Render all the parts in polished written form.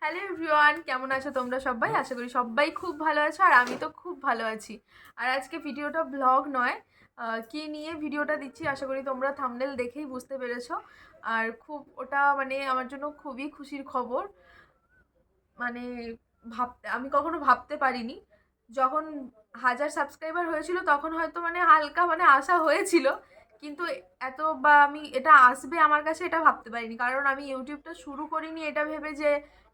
Hello everyone, কেমন আছো তোমরা সবাই? আশা করি সবাই খুব ভালো আছো, আর আমি তো খুব ভালো আছি। আর আজকে ভিডিওটা ব্লগ নয়, কি নিয়ে ভিডিওটা দিচ্ছি আশা করি তোমরা থাম্বনেল দেখেই বুঝতে পেরেছো। আর খুব ওটা মানে আমার জন্য খুবই খুশির খবর। মানে আমি কখনো ভাবতে পারিনি। যখন 1000 সাবস্ক্রাইবার হয়েছিল তখন হয়তো মানে হালকা মানে আশা হয়েছিল, কিন্তু এত বা আমি এটা আসবে আমার কাছে এটা ভাবতে পারিনি। কারণ আমি ইউটিউবটা শুরু করিনি এটা ভেবে যে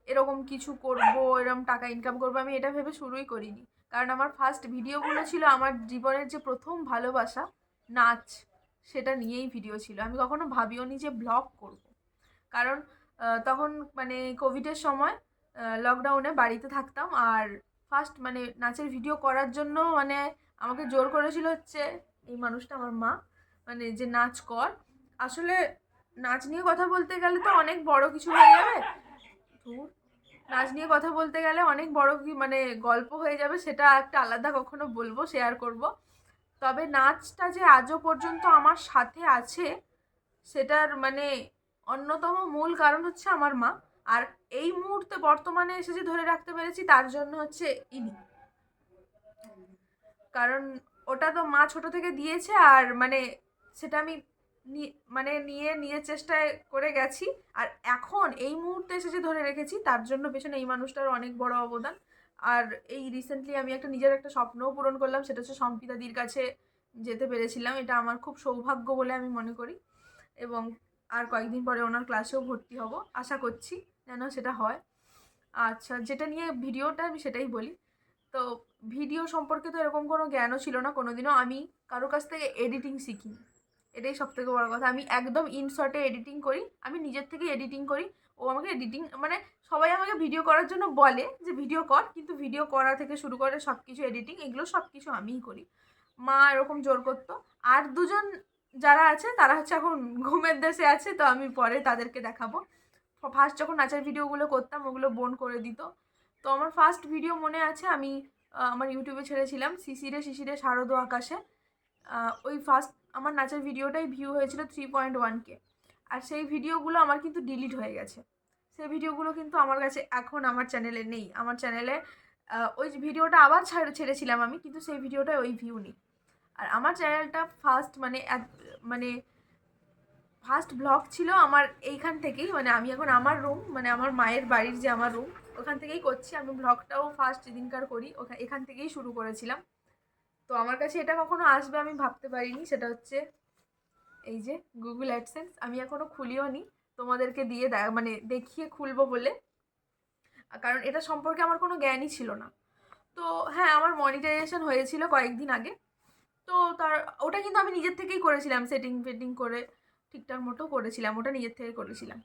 এরকম কিছু করব, এরকম টাকা ইনকাম করবো, আমি এটা ভেবে শুরুই করিনি। কারণ আমার ফার্স্ট ভিডিওগুলো ছিল আমার জীবনের যে প্রথম ভালোবাসা, নাচ, সেটা নিয়েই ভিডিও ছিল। আমি কখনো ভাবিও নি যে ব্লগ করব। কারণ তখন মানে কোভিডের সময় লকডাউনে বাড়িতে থাকতাম, আর ফার্স্ট মানে নাচের ভিডিও করার জন্য মানে আমাকে জোর করেছিল হচ্ছে এই মানুষটা, আমার মা। মানে যে নাচ কর। আসলে নাচ নিয়ে কথা বলতে গেলে তো অনেক বড় কিছু হয়ে যাবে। ধুর, নাচ নিয়ে কথা বলতে গেলে অনেক বড় কি মানে গল্প হয়ে যাবে, সেটা একটা আলাদা কখনো বলবো, শেয়ার করব। তবে নাচটা যে আজও পর্যন্ত আমার সাথে আছে সেটার মানে অন্যতম মূল কারণ হচ্ছে আমার মা। আর এই মুহূর্তে বর্তমানে এসে যে ধরে রাখতে পেরেছি তার জন্য হচ্ছে ইনি। কারণ ওটা তো মা ছোট থেকে দিয়েছে, আর মানে সেটা আমি মানে নিয়ে নিজের চেষ্টায় করে গেছি। আর এখন এই মুহূর্তে এসে যে ধরে রেখেছি তার জন্য পেছনে এই মানুষটার অনেক বড় অবদান। আর এই রিসেন্টলি আমি একটা নিজের একটা স্বপ্নও পূরণ করলাম, সেটা হচ্ছে সম্পিতাদির কাছে যেতে পেরেছিলাম। এটা আমার খুব সৌভাগ্য বলে আমি মনে করি। এবং আর কয়েকদিন পরে ওনার ক্লাসেও ভর্তি হব, আশা করছি যেন সেটা হয়। আচ্ছা, যেটা নিয়ে ভিডিওটা আমি সেটাই বলি। তো ভিডিও সম্পর্কে তো এরকম কোনো জ্ঞানও ছিল না কোনোদিনও। আমি কারো কাছ থেকে এডিটিং শিখিনি, এটাই সব থেকে বড় কথা। আমি একদম ইনশর্টে এডিটিং করি, আমি নিজের থেকে এডিটিং করি। ও আমাকে এডিটিং মানে সবাই আমাকে ভিডিও করার জন্য বলে যে ভিডিও কর, কিন্তু ভিডিও করা থেকে শুরু করে সব কিছু এডিটিং এগুলো সব কিছু আমিই করি। মা এরকম জোর করতো। আর দুজন যারা আছে তারা হচ্ছে এখন ঘুমের দেশে আছে, তো আমি পরে তাদেরকে দেখাবো। ফার্স্ট যখন নাচের ভিডিওগুলো করতাম ওগুলো বোন করে দিত। তো আমার ফার্স্ট ভিডিও মনে আছে, আমি আমার ইউটিউবে ছেড়েছিলাম শিশিরে শিশিরে শারদ আকাশে। ওই ফার্স্ট আমার নাচের ভিডিওটাই ভিউ হয়েছিল 3.1K। আর সেই ভিডিওগুলো আমার কিন্তু ডিলিট হয়ে গেছে। সেই ভিডিওগুলো কিন্তু আমার কাছে এখন আমার চ্যানেলে নেই। আমার চ্যানেলে ওই ভিডিওটা আবার ছেড়েছিলাম আমি, কিন্তু সেই ভিডিওটায় ওই ভিউ নেই। আর আমার চ্যানেলটা ফার্স্ট মানে মানে ফার্স্ট ব্লগ ছিল আমার এইখান থেকেই। মানে আমি এখন আমার রুম মানে আমার মায়ের বাড়ির যে আমার রুম ওখান থেকেই করছি। আমি ব্লগটাও ফার্স্ট যেদিনকার করি এখান থেকেই শুরু করেছিলাম। তো আমার কাছে এটা কখনো আসবে আমি ভাবতে পারিনি। সেটা হচ্ছে এই যে গুগল অ্যাডসেন্স, আমি এখনো খুলিও নি তোমাদেরকে দিয়ে মানে দেখিয়ে খুলবো বলে। কারণ এটা সম্পর্কে আমার কোনো জ্ঞানই ছিল না। তো হ্যাঁ, আমার মনিটাইজেশন হয়েছিল কয়েকদিন আগে। তো তার ওটা কিন্তু আমি নিজের থেকেই করেছিলাম, সেটিং ফেটিং করে ঠিকঠাক মতো করেছিলাম, ওটা নিজের থেকে করেছিলাম।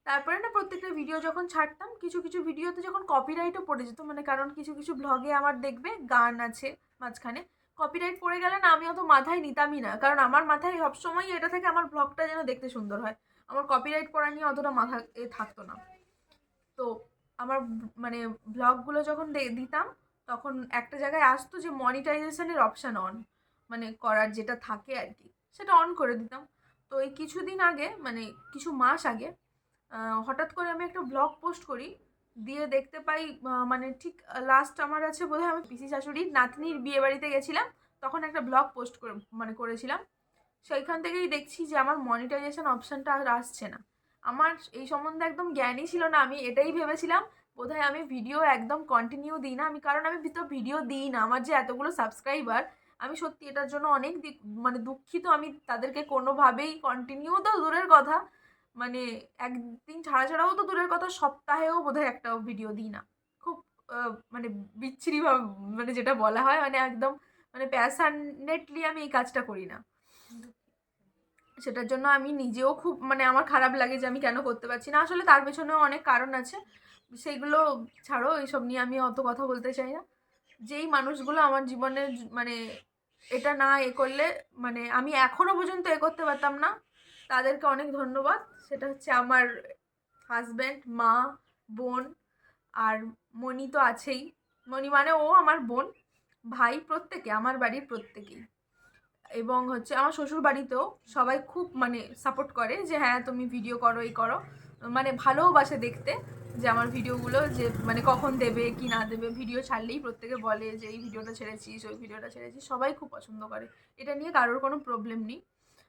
তারপরে না প্রত্যেকটা ভিডিও যখন ছাড়তাম কিছু কিছু ভিডিওতে যখন কপিরাইটও পড়ে যেত, মানে কারণ কিছু কিছু ব্লগে আমার দেখবে গান আছে মাঝখানে, কপিরাইট পড়ে গেলে না আমি অত মাথায় নিতামই না। কারণ আমার মাথায় সবসময় এটা থেকে আমার ব্লগটা যেন দেখতে সুন্দর হয়। আমার কপিরাইট পড়া নিয়ে অতটা মাথা থাকতো না। তো আমার মানে ব্লগগুলো যখন দিতাম তখন একটা জায়গায় আসতো যে মনিটাইজেশনের অপশান অন, মানে করার যেটা থাকে আর কি, সেটা অন করে দিতাম। তো এই কিছুদিন আগে মানে কিছু মাস আগে হঠাৎ করে আমি একটা ব্লগ পোস্ট করি, দিয়ে দেখতে পাই মানে ঠিক লাস্ট আমার আছে বোধহয় আমি পিসি শাশুড়ির নাতনির বিয়ে বাড়িতে গেছিলাম, তখন একটা ব্লগ পোস্ট করে মানে করেছিলাম। সেইখান থেকেই দেখছি যে আমার মনিটাইজেশন অপশানটা আর আসছে না। আমার এই সম্বন্ধে একদম জ্ঞানই ছিল না। আমি এটাই ভেবেছিলাম বোধহয় আমি ভিডিও একদম কন্টিনিউ দিই না। আমি কারণ আমি তো ভিডিও দিই না, আমার যে এতগুলো সাবস্ক্রাইবার, আমি সত্যি এটার জন্য অনেক মানে দুঃখিত। আমি তাদেরকে কোনোভাবেই কন্টিনিউ তো দূরের কথা, মানে একদিন ছাড়া ছাড়াও তো দূরের কথা, সপ্তাহেও বোধহয় একটাও ভিডিও দিই না। খুব মানে বিচ্ছিরিভাবে মানে যেটা বলা হয় মানে একদম মানে প্যাশনেটলি আমি এই কাজটা করি না। সেটার জন্য আমি নিজেও খুব মানে আমার খারাপ লাগে যে আমি কেন করতে পারছি না। আসলে তার পেছনেও অনেক কারণ আছে, সেইগুলো ছাড়ো, এইসব নিয়ে আমি অত কথা বলতে চাই না। যেই মানুষগুলো আমার জীবনে মানে এটা না করলে মানে আমি এখনো পর্যন্ত করতে পারতাম না, তাদেরকে অনেক ধন্যবাদ। সেটা হচ্ছে আমার হাজব্যান্ড, মা, বোন, আর মণি তো আছেই। মণি মানে ও আমার বোন, ভাই, প্রত্যেকে আমার বাড়ির প্রত্যেকেই। এবং হচ্ছে আমার শ্বশুর বাড়িতেও সবাই খুব মানে সাপোর্ট করে যে হ্যাঁ তুমি ভিডিও করো, এই করো, মানে ভালোবাসে দেখতে। যে আমার ভিডিওগুলো যে মানে কখন দেবে কি না দেবে, ভিডিও ছাড়লেই প্রত্যেকে বলে যে এই ভিডিওটা ছেড়েছিস ওই ভিডিওটা ছেড়েছিস, সবাই খুব পছন্দ করে, এটা নিয়ে কারোর কোনো প্রবলেম নেই।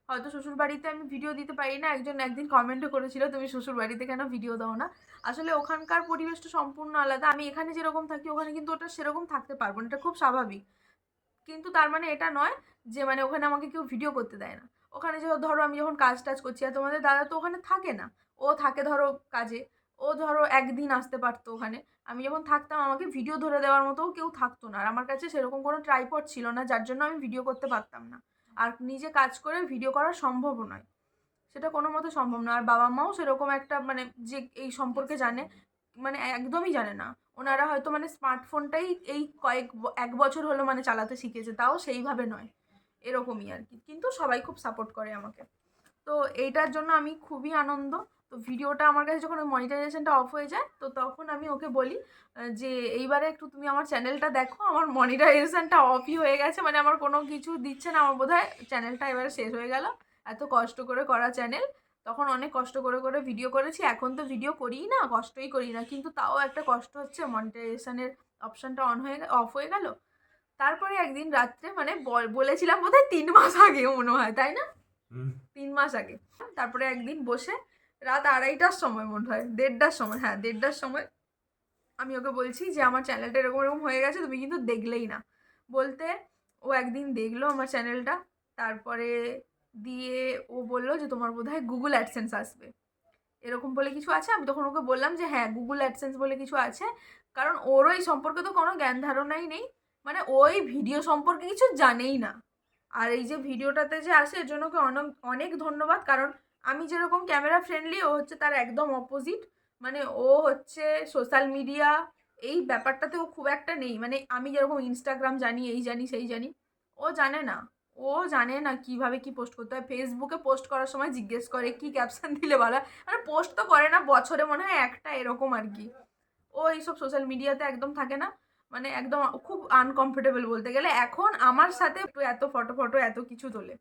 হয়তো শ্বশুরবাড়িতে আমি ভিডিও দিতে পারি না, একদিন কমেন্টও করেছিল তুমি শ্বশুরবাড়িতে কেন ভিডিও দাও না। আসলে ওখানকার পরিবেশটা সম্পূর্ণ আলাদা, আমি এখানে যেরকম থাকি ওখানে কিন্তু ওটা সেরকম থাকতে পারবো না, এটা খুব স্বাভাবিক। কিন্তু তার মানে এটা নয় যে মানে ওখানে আমাকে কেউ ভিডিও করতে দেয় না। ওখানে যে ধরো আমি যখন কাজ টাজ করছি, আর তোমাদের দাদা তো ওখানে থাকে না, ও থাকে ধরো কাজে, ও ধরো একদিন আসতে পারতো ওখানে। আমি যখন থাকতাম আমাকে ভিডিও ধরে দেওয়ার মতোও কেউ থাকতো না, আর আমার কাছে সেরকম কোনো ট্রাইপড ছিল না, যার জন্য আমি ভিডিও করতে পারতাম না। আর নিজে কাজ করে ভিডিও করা সম্ভবও নয়, সেটা কোনো মতে সম্ভব না। আর বাবা মাও সেরকম একটা মানে যে এই সম্পর্কে জানে, মানে একদমই জানে না। ওনারা হয়তো মানে স্মার্টফোনটাই এই এক বছর হলো মানে চালাতে শিখেছে, তাও সেইভাবে নয়, এরকমই আর কি। কিন্তু সবাই খুব সাপোর্ট করে আমাকে, তো এইটার জন্য আমি খুবই আনন্দ। তো ভিডিওটা আমার কাছে যখন মনিটাইজেশনটা অফ হয়ে যায়, তো তখন আমি ওকে বলি যে এইবারে একটু তুমি আমার চ্যানেলটা দেখো, আমার মনিটাইজেশনটা অফই হয়ে গেছে, মানে আমার কোনো কিছু দিচ্ছে না, আমার বোধহয় চ্যানেলটা এবারে শেষ হয়ে গেল। এত কষ্ট করে করা চ্যানেল, তখন অনেক কষ্ট করে করে ভিডিও করেছি, এখন তো ভিডিও করিই না, কষ্টই করি না, কিন্তু তাও একটা কষ্ট হচ্ছে, মনিটাইজেশনের অপশানটা অফ হয়ে গেল। তারপরে একদিন রাত্রে মানে বলেছিলাম বোধহয় 3 মাস আগে মনে হয়, তাই না? 3 মাস আগে। তারপরে একদিন বসে রাত 2:30টার সময় মনে হয়, 1:30টার সময়, হ্যাঁ 1:30টার সময় আমি ওকে বলছি যে আমার চ্যানেলটা এরকম এরকম হয়ে গেছে, তুমি কিন্তু দেখলেই না। বলতে ও একদিন দেখলো আমার চ্যানেলটা, তারপরে দিয়ে ও বললো যে তোমার বোধহয় গুগল অ্যাডসেন্স আসবে, এরকম বলে কিছু আছে। আমি তখন ওকে বললাম যে হ্যাঁ গুগল অ্যাডসেন্স বলে কিছু আছে, কারণ ওরও এই সম্পর্কে তো কোনো জ্ঞান ধারণাই নেই, মানে ওই ভিডিও সম্পর্কে কিছু জানেই না। আর এই যে ভিডিওটাতে যে আসে এর জন্য ওকে অনেক অনেক ধন্যবাদ, কারণ আমি যেরকম ক্যামেরা ফ্রেন্ডলি, ও হচ্ছে তার একদম অপোজিট। মানে ও হচ্ছে সোশ্যাল মিডিয়া এই ব্যাপারটাতে ও খুব একটা নেই, মানে আমি যেরকম ইনস্টাগ্রাম জানি এই জানি সেই জানি, ও জানে না। ও জানে না কিভাবে কি পোস্ট করতে হয়, ফেসবুকে পোস্ট করার সময় জিজ্ঞেস করে কি ক্যাপশন দিলে ভালো হয়, মানে পোস্ট তো করে না, বছরে মনে হয় একটা এরকম আর কি। ও এইসব সোশ্যাল মিডিয়াতে একদম থাকে না, মানে একদম খুব আনকমফোর্টেবল বলতে গেলে। এখন আমার সাথে একটু এত ফটো ফটো এত কিছু তোলে,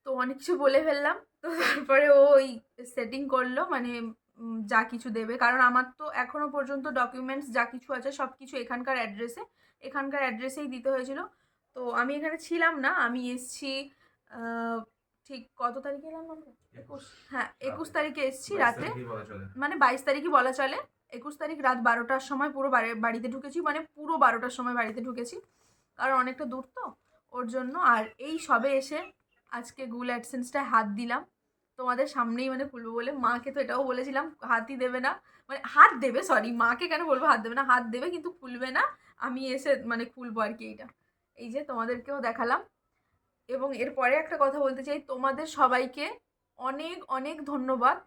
তো অনেক কিছু বলে ফেললাম। তো তারপরে ও ওই সেটিং করলো, মানে যা কিছু দেবে, কারণ আমার তো এখনো পর্যন্ত ডকুমেন্টস যা কিছু আছে সব কিছু এখানকার অ্যাড্রেসেই দিতে হয়েছিল। তো আমি এখানে ছিলাম না, আমি এসছি ঠিক কত তারিখে এলাম আমরা, 21, হ্যাঁ 21 তারিখে এসছি রাতে, মানে 22 তারিখই বলা চলে। 21 তারিখ রাত 12টার সময় পুরো বাড়িতে ঢুকেছি, মানে পুরো 12টার সময় বাড়িতে ঢুকেছি, কারণ অনেকটা দূর তো ওর জন্য। আর এই সবে এসে আজকে গুগল অ্যাডসেন্সটায় হাত দিলাম, তোমাদের সামনেই মানে খুলবো বলে। মাকে তো এটাও বলেছিলাম হাতই দেবে না, মানে হাত দেবে, সরি মাকে কেন বলবো হাত দেবে না, হাত দেবে কিন্তু খুলবে না, আমি এসে মানে খুলবো আর কি। এইটা এই যে তোমাদেরকেও দেখালাম। এবং এরপরে একটা কথা বলতে চাই, তোমাদের সবাইকে অনেক অনেক ধন্যবাদ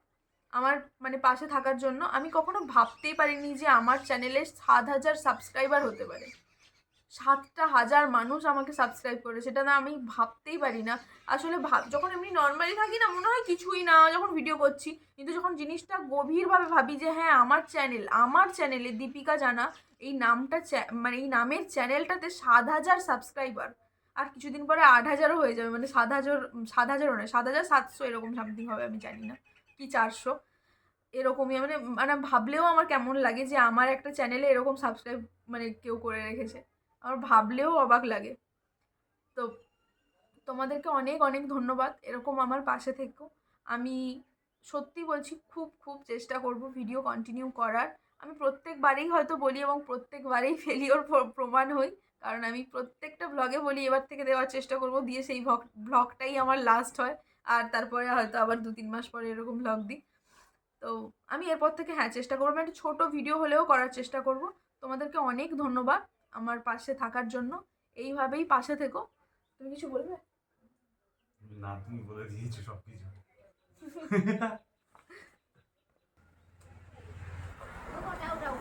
আমার মানে পাশে থাকার জন্য। আমি কখনো ভাবতেই পারিনি যে আমার চ্যানেলে 7,000 সাবস্ক্রাইবার হতে পারে, 7,000 মানুষ আমাকে সাবস্ক্রাইব করে, সেটা না আমি ভাবতেই পারি না। আসলে যখন এমনি নর্মালি থাকি না মনে হয় কিছুই না যখন ভিডিও করছি, কিন্তু যখন জিনিসটা গভীরভাবে ভাবি যে হ্যাঁ আমার চ্যানেলে দীপিকা জানা এই নামটা মানে এই নামের চ্যানেলটাতে 7,000 সাবস্ক্রাইবার, আর কিছুদিন পরে 8,000ও হয়ে যাবে, মানে 7,000ও নয় 7,700 এরকম সামথিং হবে, আমি জানি না কি 400 এরকমই। মানে মানে ভাবলেও আমার কেমন লাগে যে আমার একটা চ্যানেলে এরকম সাবস্ক্রাইব মানে কেউ করে রেখেছে, আমার ভাবলেও অবাক লাগে। তো তোমাদেরকে অনেক অনেক ধন্যবাদ, এরকম আমার পাশে থেকো। আমি সত্যি বলছি খুব খুব চেষ্টা করব ভিডিও কন্টিনিউ করার। আমি প্রত্যেকবারেই হয়তো বলি এবং প্রত্যেকবারেই ফেলিওর প্রমাণ হই, কারণ আমি প্রত্যেকটা ব্লগে বলি এবার থেকে দেওয়ার চেষ্টা করব, দিয়ে সেই ব্লগটাই আমার লাস্ট হয়, আর তারপরে হয়তো আবার 2-3 মাস পরে এরকম ব্লগ দিই। তো আমি এরপর থেকে হ্যাঁ চেষ্টা করবো, একটা ছোট ভিডিও হলেও করার চেষ্টা করব। তোমাদেরকে অনেক ধন্যবাদ আমার পাশে থাকার জন্য, এইভাবেই পাশে থেকো। তুমি কিছু বলবে? না, তুমি বলে দিয়েছো সবকিছু।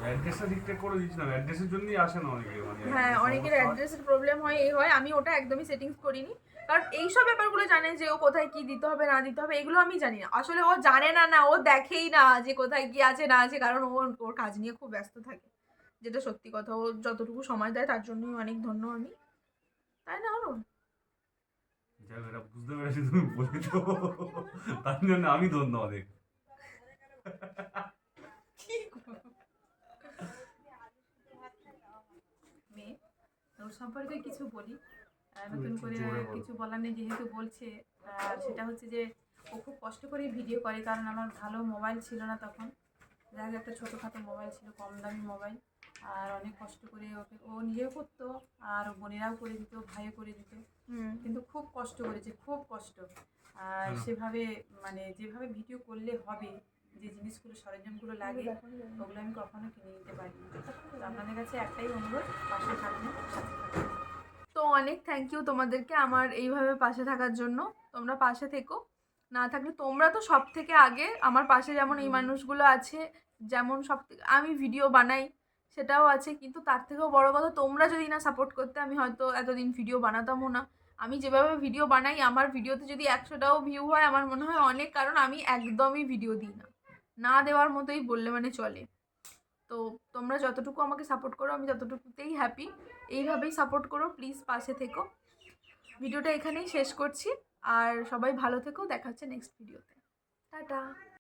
অ্যাড্রেসটা ঠিকঠাক করে দিয়েছিলাম, অ্যাড্রেসের জন্যই আসে না অনেকে, মানে হ্যাঁ অনেকের অ্যাড্রেসের প্রবলেম হয়, এই হয়, আমি ওটা একদমই সেটিংস করিনি, কারণ এইসব ব্যাপারগুলো জানে যে ও কোথায় কি দিতে হবে না দিতে হবে, এগুলো আমি জানি না। আসলে ও জানে না, না ও দেখেই না যে কোথায় কি আছে না আছে, কারণ ওর কাজ নিয়ে খুব ব্যস্ত থাকে, যেটা সত্যি কথা। ও যতটুকু সময় দেয় তার জন্যই অনেক ধন্য আমি, তাই না অরুণ? যাই হোক, এটা বুঝতে পেরেছি তুমি বলেছো, তার জন্য আমি ধন্য অনেক। মেয়ে ওর সম্পর্কে কিছু বলি, নতুন একটু করে জোরে বলো। কিছু বলার নেই যেহেতু বলছে। আর সেটা হচ্ছে যে ও খুব কষ্ট করে ভিডিও করে, কারণ আমার ভালো মোবাইল ছিল না তখন। যাই হোক, একটা ছোটোখাটো মোবাইল ছিল, কম দামি মোবাইল। আর অনেক কষ্ট করে ওকে ও নিজেও করতো, আর বোনেরাও করে দিত, ভাইও করে দিত, কিন্তু খুব কষ্ট করেছে, খুব কষ্ট। আর সেভাবে মানে যেভাবে ভিডিও করলে হবে, যে জিনিসগুলো সরঞ্জামগুলো লাগে ওগুলো আমি কখনো কিনে দিতে পারিনি। তো আপনাদের কাছে একটাই অনুরোধ, পাশে থাকবেন, সাথে থাকবেন। তো অনেক থ্যাংক ইউ তোমাদেরকে আমার এইভাবে পাশে থাকার জন্য। তোমরা পাশে থেকো, না থাকলে তোমরা তো সব থেকে আগে আমার পাশে, যেমন এই মানুষগুলো আছে, যেমন সব থেকে আমি ভিডিও বানাই সেটাও আছে, কিন্তু তার থেকেও বড় কথা তোমরা যদি না সাপোর্ট করতে আমি হয়তো এতদিন ভিডিও বানাতামও না। আমি যেভাবে ভিডিও বানাই, আমার ভিডিওতে যদি 100টাও ভিউ হয় আমার মনে হয় অনেক, কারণ আমি একদমই ভিডিও দিই না, না দেওয়ার মতোই বললে মানে চলে। তো তোমরা যতটুকু আমাকে সাপোর্ট করো আমি ততটুকুতেই হ্যাপি। এইভাবেই সাপোর্ট করো প্লিজ, পাশে থেকো। ভিডিওটা এখানেই শেষ করছি, আর সবাই ভালো থেকো, দেখা হচ্ছে নেক্সট ভিডিওতে। টাটা।